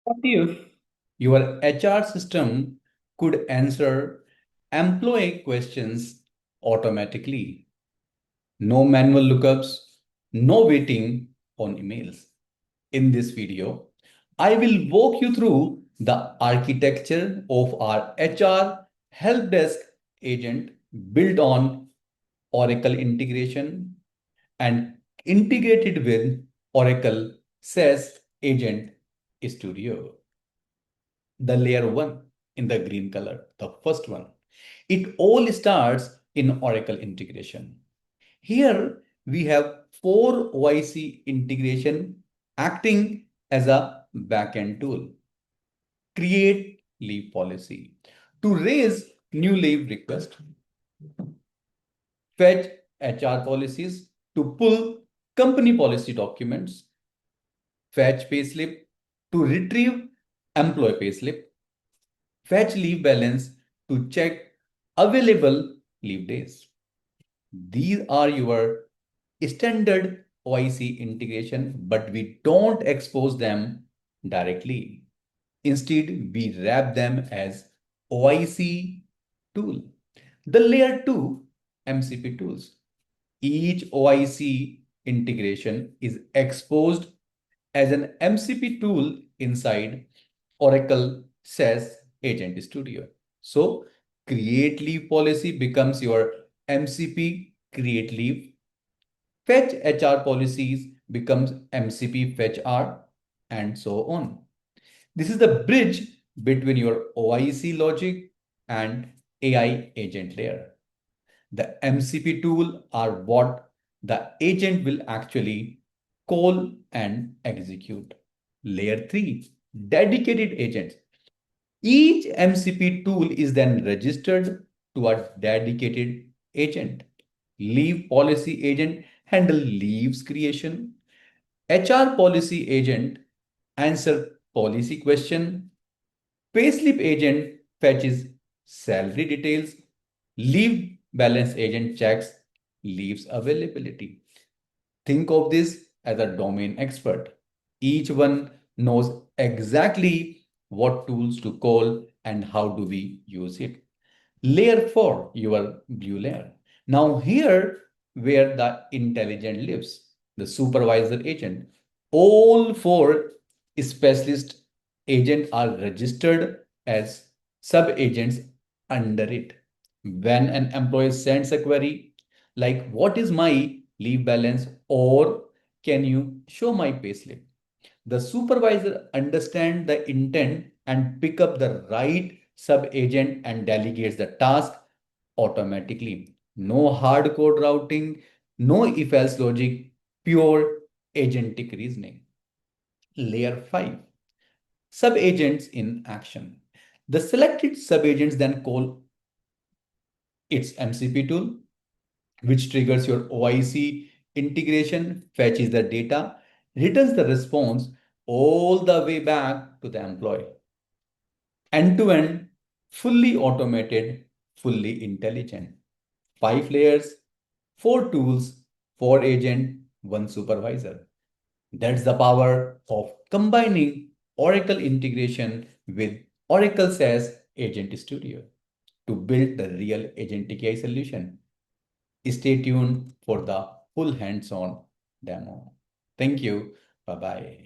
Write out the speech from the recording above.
What if your HR system could answer employee questions automatically? No manual lookups, no waiting on emails. In this video, I will walk you through the architecture of our HR help desk agent built on Oracle integration and integrated with Oracle SaaS Agent Studio. The layer 1 in the green color, the first one. It all starts in Oracle integration. Here we have 4 OIC integration acting as a backend tool. Create leave policy. To raise new leave request, fetch HR policies to pull company policy documents, fetch payslip to retrieve employee payslip, fetch leave balance to check available leave days. These are your standard OIC integration, but we don't expose them directly. Instead, we wrap them as OIC tool. The layer 2 MCP tools. Each OIC integration is exposed as an MCP tool inside Oracle SaaS Agent Studio. So, create leave policy becomes your MCP create leave. Fetch HR policies becomes MCP fetch R, and so on. This is the bridge between your OIC logic and AI agent layer. The MCP tool are what the agent will actually call and execute. Layer 3, dedicated agents. Each MCP tool is then registered to a dedicated agent. Leave policy agent handle leaves creation. HR policy agent answer policy question. Payslip agent fetches salary details. Leave balance agent checks leaves availability. Think of this as a domain expert. Each one knows exactly what tools to call and how do we use it. Layer 4, your blue layer. Now here where the intelligent lives, the supervisor agent. All 4 specialist agents are registered as sub-agents under it. When an employee sends a query like what is my leave balance or can you show my payslip, the supervisor understands the intent and pick up the right sub-agent and delegates the task automatically. No hard code routing, no if-else logic, pure agentic reasoning. Layer 5, sub-agents in action. The selected sub-agents then call its MCP tool, which triggers your OIC integration, fetches the data, returns the response all the way back to the employee. End-to-end, fully automated, fully intelligent. 5 layers, 4 tools, 4 agent, 1 supervisor. That's the power of combining Oracle integration with Oracle SaaS Agent Studio to build the real agentic AI solution. Stay tuned for the full hands-on demo. Thank you. Bye-bye.